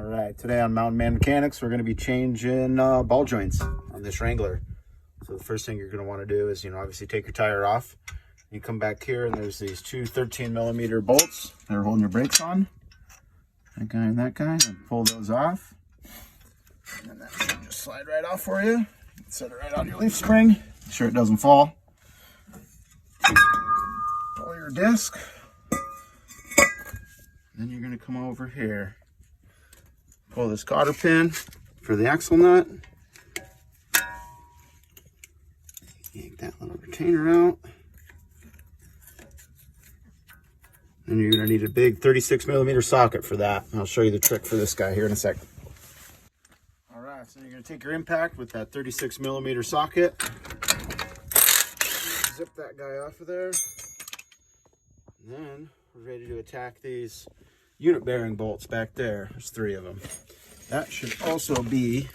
right, today on Mountain Man Mechanics, we're going to be changing ball joints on this Wrangler. So the first thing you're going to want to do is, obviously take your tire off. You come back here and there's these two 13mm bolts that are holding your brakes on. That guy and that guy, and pull those off. And then that should just slide right off for you. Set it right on your leaf spring, make sure it doesn't fall. Pull your disc. Then you're going to come over here. Pull this cotter pin for the axle nut. Yank that little retainer out. Then you're going to need a big 36mm socket for that. I'll show you the trick for this guy here in a second. Alright, so you're going to take your impact with that 36mm socket. Zip that guy off of there. And then we're ready to attack these unit bearing bolts back there. There's 3 of them. That should also be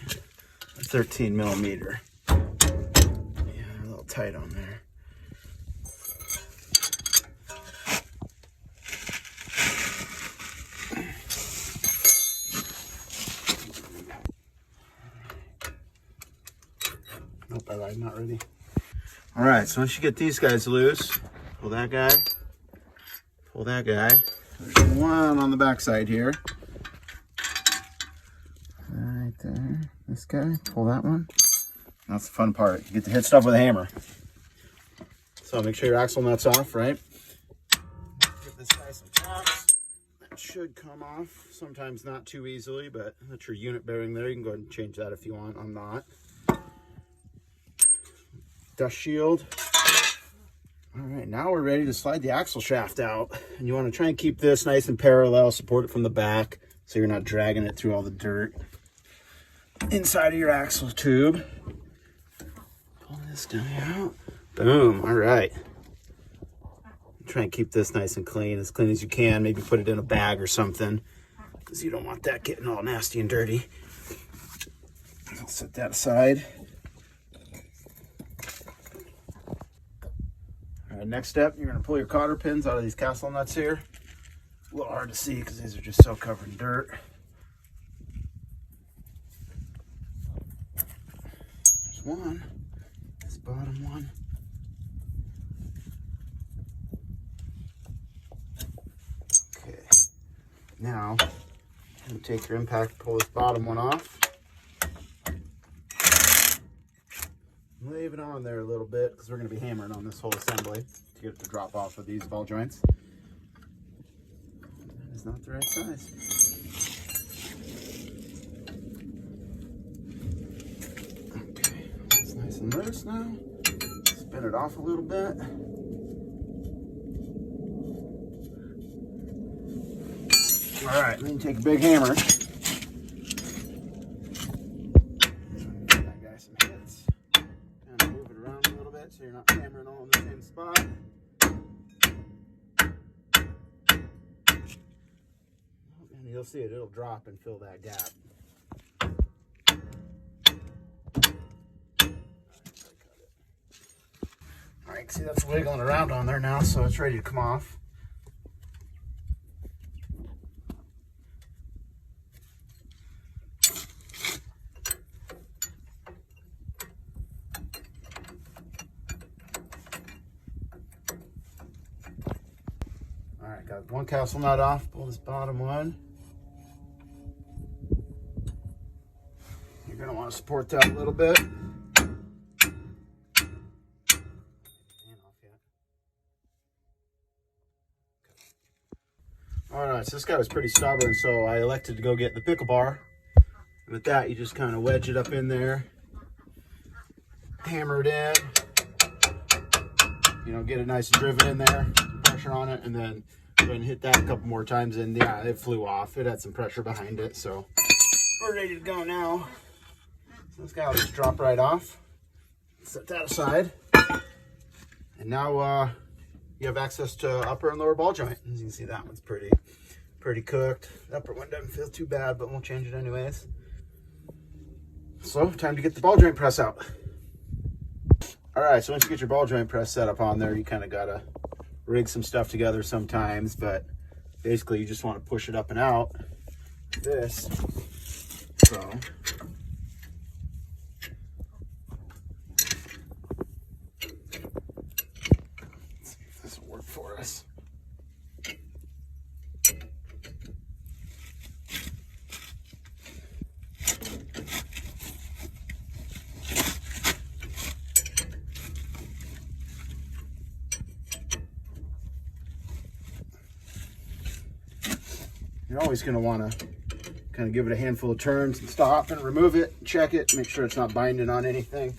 a 13mm. Yeah, a little tight on there. Nope, I'm not ready. All right, so once you get these guys loose, pull that guy, pull that guy. There's one on the back side here. Right there. This guy, pull that one. That's the fun part. You get to hit stuff with a hammer. So make sure your axle nut's off, right? Give this guy some taps. That should come off. Sometimes not too easily, but that's your unit bearing there. You can go ahead and change that if you want. I'm not. Dust shield. All right, now we're ready to slide the axle shaft out. And you want to try and keep this nice and parallel, support it from the back so you're not dragging it through all the dirt inside of your axle tube. Pull this guy out. Boom, all right. Try and keep this nice and clean as you can. Maybe put it in a bag or something because you don't want that getting all nasty and dirty. I'll set that aside. Next step, you're going to pull your cotter pins out of these castle nuts here. A little hard to see because these are just so covered in dirt. There's one, this bottom one. Okay, now you take your impact, pull this bottom one off. Leave it on there a little bit because we're going to be hammering on this whole assembly to get it to drop off of these ball joints. That is not the right size. Okay, it's nice and loose now. Spin it off a little bit. All right, then you take a big hammer. So you're not hammering all in the same spot. And you'll see it'll drop and fill that gap. All right, see that's wiggling around on there now, so it's ready to come off. All right, got one castle nut off. Pull this bottom one. You're going to want to support that a little bit. All right, so this guy was pretty stubborn, so I elected to go get the pickle bar. And with that, you just kind of wedge it up in there, hammer it in, get it nice and driven in there, pressure on it, and then go ahead and hit that a couple more times, and yeah, it flew off. It had some pressure behind it, so we're ready to go now. So this guy will just drop right off. Set that aside. And now you have access to upper and lower ball joint. As you can see, that one's pretty cooked. The upper one doesn't feel too bad, but we'll change it anyways. So time to get the ball joint press out. All right, so once you get your ball joint press set up on there, you kind of gotta rig some stuff together sometimes, but basically you just want to push it up and out. This So let's see if this will work for us. You're always going to want to kind of give it a handful of turns and stop and remove it, check it, make sure it's not binding on anything.